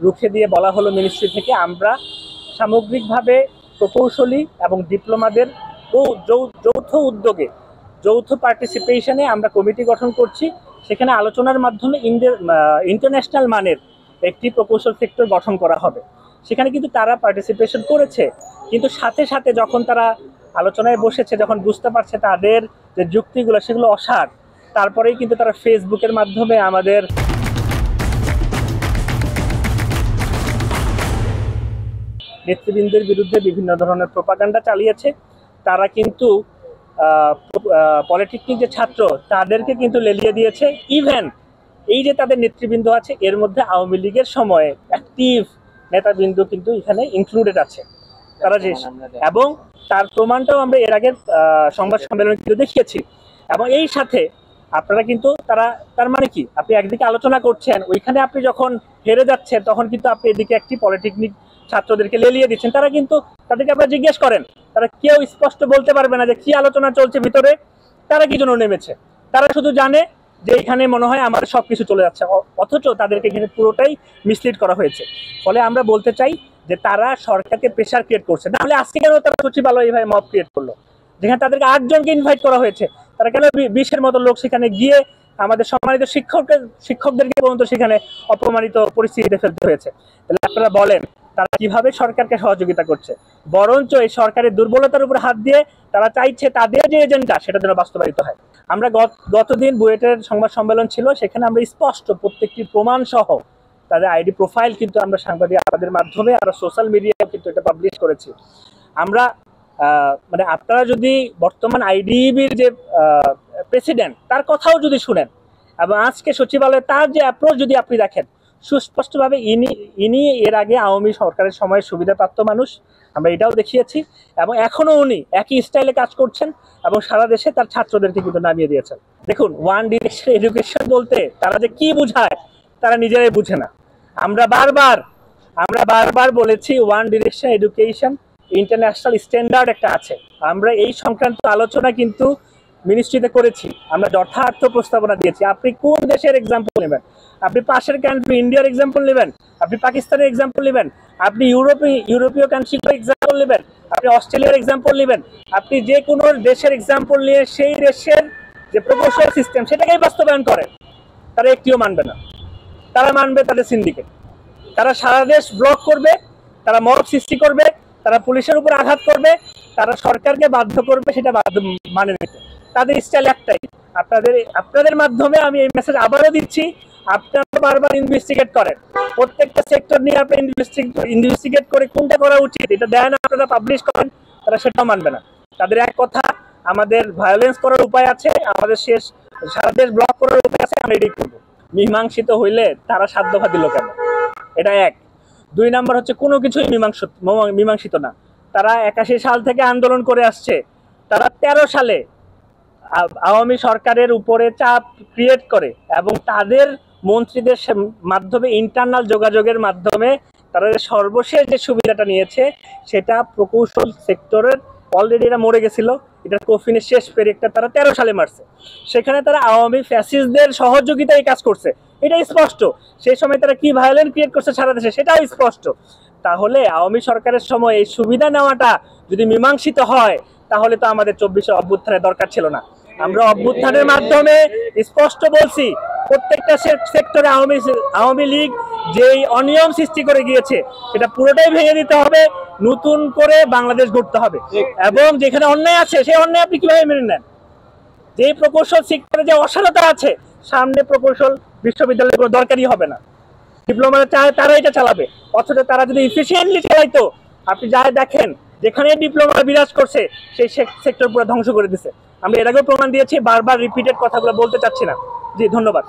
রুখে দিয়ে বলা হলো মিনিস্ট্রি থেকে আমরা সামগ্রিকভাবে প্রকৌশলী এবং ডিপ্লোমাদের যৌথ উদ্যোগে যৌথ পার্টিসিপেশনে আমরা কমিটি গঠন করছি। সেখানে আলোচনার মাধ্যমে ইন্টারন্যাশনাল মানের একটি প্রকৌশল সেক্টর গঠন করা হবে। সেখানে কিন্তু তারা পার্টিসিপেশন করেছে, কিন্তু সাথে সাথে যখন তারা আলোচনায় বসেছে, যখন বুঝতে পারছে তাদের যে যুক্তিগুলো সেগুলো অসার, তারপরেই কিন্তু তারা ফেসবুকের মাধ্যমে আমাদের নেতৃবৃন্দের বিরুদ্ধে বিভিন্ন ধরনের প্রোপাগান্ডা চালিয়েছে। তারা কিন্তু পলিটেকনিক যে ছাত্র তাদেরকে কিন্তু লেলিয়ে দিয়েছে। ইভেন এই যে তাদের নেতৃবৃন্দ আছে এর মধ্যে আওয়ামী লীগের সময় অ্যাক্টিভ নেতাবৃন্দ কিন্তু এখানে ইনক্লুডেড আছে তারা যে, এবং তার প্রমাণটাও আমরা এর আগের সংবাদ সম্মেলনে কিন্তু দেখিয়েছি। এবং এই সাথে আপনারা কিন্তু তার মানে কি, আপনি একদিকে আলোচনা করছেন, ওইখানে আপনি যখন হেরে যাচ্ছেন তখন কিন্তু আপনি এদিকে একটি পলিটেকনিক ছাত্রদেরকে লেলিয়ে দিচ্ছেন। তারা কিন্তু তাদেরকে আপনারা জিজ্ঞেস করেন, তারা কেউ স্পষ্ট বলতে পারবে না যে কি আলোচনা চলছে ভিতরে, তারা কি জন্য নেমেছে। তারা শুধু জানে যে এখানে মনে হয় আমার সবকিছু চলে যাচ্ছে, অথচ তাদেরকে এখানে পুরোটাই মিসলিড করা হয়েছে। ফলে আমরা বলতে চাই যে তারা সরকারকে প্রেশার ক্রিয়েট করছে। নাহলে আজকে কেন তারা সচিবালয় এইভাবে মব ক্রিয়েট করলো, যেখানে তাদেরকে 8 জনকে ইনভাইট করা হয়েছে, তারা কেন 20-এর মতো লোক সেখানে গিয়ে আমাদের সম্মানিত শিক্ষকদেরকে পর্যন্ত সেখানে অপমানিত পরিস্থিতিতে ফেলতে হয়েছে। তাহলে আপনারা বলেন তারা কিভাবে সরকারকে সহযোগিতা করছে? বরঞ্চ এই সরকারের দুর্বলতার উপর হাত দিয়ে তারা চাইছে তাদের যে এজেন্ডা সেটা যেন বাস্তবায়িত হয়। আমরা গতদিন বুয়েটের সংবাদ সম্মেলন ছিল, সেখানে আমরা স্পষ্ট প্রত্যেকটি প্রমাণ সহ তাদের আইডি প্রোফাইল কিন্তু আমরা সাংবাদিক আমাদের মাধ্যমে আমরা সোশ্যাল মিডিয়ায় কিন্তু এটা পাবলিশ করেছি। আমরা মানে আপনারা যদি বর্তমান আইডিবির যে প্রেসিডেন্ট তার কথাও যদি শুনেন এবং আজকে সচিবালয়ে তার যে অ্যাপ্রোচ যদি আপনি দেখেন, সুস্পষ্টভাবে ইনি এর আগে আওয়ামী সরকারের সময় সুবিধাপ্রাপ্ত মানুষ, আমরা এটাও দেখিয়েছি, এবং এখনও উনি একই স্টাইলে কাজ করছেন এবং সারা দেশে তার ছাত্রদেরকে কিন্তু নামিয়ে দিয়েছেন। দেখুন, ওয়ান ডিরেকশন এডুকেশন বলতে তারা যে কি বোঝায় তারা নিজেরাই বুঝে না। আমরা বারবার বলেছি one direction education international standard একটা আছে। আমরা এই সংক্রান্ত আলোচনা কিন্তু মিনিস্ট্রিতে করেছি, আমরা যথার্থ প্রস্তাবনা দিয়েছি। আপনি কোন দেশের এক্সাম্পল নেবেন? আপনি পাশের কান্ট্রি ইন্ডিয়ার এক্সাম্পল নেবেন, আপনি পাকিস্তানের এক্সাম্পল নেবেন, আপনি ইউরোপীয় কান্ট্রির এক্সাম্পল নেবেন, আপনি অস্ট্রেলিয়ার এক্সাম্পল নেবেন, আপনি যে কোনো দেশের এক্সাম্পল নিয়ে সেই দেশের যে প্রকৌশল সিস্টেম সেটাকেই বাস্তবায়ন করেন, তারা একটিও মানবে না। তারা মানবে তাদের সিন্ডিকেট, তারা সারা দেশ ব্লক করবে, তারা মব সৃষ্টি করবে, তারা পুলিশের উপর আঘাত করবে, তারা সরকারকে বাধ্য করবে সেটা মানে নিতে। তাদের স্টাইল একটাই। আপনাদের মাধ্যমে আমি এই মেসেজ আবারও দিচ্ছি, আপনারা বারবার ইনভেস্টিগেট করেন, প্রত্যেকটা সেক্টর নিয়ে আপনি ইনভেস্টিগেট করে কোনটা করা উচিত এটা দেন, আপনারা পাবলিশ করেন, তারা সেটাও মানবে না। তাদের এক কথা, আমাদের ভায়োলেন্স করার উপায় আছে, আমাদের সারা দেশ ব্লক করার উপায় আছে, আমরা এটাই করবো। মীমাংসিত হইলে তারা 7 দফা দিল কেন? এটা এক। 2 নাম্বার হচ্ছে কোনো কিছুই মীমাংসিত না। তারা 81 সাল থেকে আন্দোলন করে আসছে, তারা 13 সালে আওয়ামী সরকারের উপরে চাপ ক্রিয়েট করে এবং তাদের মন্ত্রীদের মাধ্যমে ইন্টারনাল যোগাযোগের মাধ্যমে তারা সর্বশেষ যে সুবিধাটা নিয়েছে সেটা প্রকৌশল সেক্টরের অলরেডি এরা মরে গেছিল, এটা কফিনের শেষ পেরেকটা তারা 13 সালে মারছে। সেখানে তারা আওয়ামী ফ্যাসিস্টদের সহযোগিতায় কাজ করছে, এটাই স্পষ্ট। সেই সময় তারা কি ভায়োলেন্স ক্রিয়েট করছে সারা দেশে সেটাও স্পষ্ট। তাহলে আওয়ামী সরকারের সময় এই সুবিধা নেওয়াটা যদি মীমাংসিত হয় তাহলে তো আমাদের 24-এর অভ্যুত্থানের দরকার ছিল না। আমরা অভ্যুত্থানের মাধ্যমে স্পষ্ট বলছি প্রত্যেকটা সেক্টরে আওয়ামী লীগ যেই অনিয়ম সৃষ্টি করে গিয়েছে সেটা পুরোটাই ভেঙে দিতে হবে, নতুন করে বাংলাদেশ গড়তে হবে। এবং যেখানে অন্যায় আছে সেই অন্যায় আপনি কিভাবে মেনে নেন? যে প্রকৌশল সেক্টরে যে অসারতা আছে, সামনে প্রকৌশল বিশ্ববিদ্যালয়ের কোনো দরকারই হবে না, ডিপ্লোমারা চায় তারা এটা চালাবে। অথচ তারা যদি ইফিসিয়েন্টলি চালাইতো, আপনি যা দেখেন যেখানে ডিপ্লোমা বিরাজ করছে সেই সেক্টর পুরো ধ্বংস করে দিচ্ছে। আমরা এর আগেও প্রমাণ দিয়েছি, বারবার রিপিটেড কথাগুলো বলতে চাচ্ছি না। জি, ধন্যবাদ।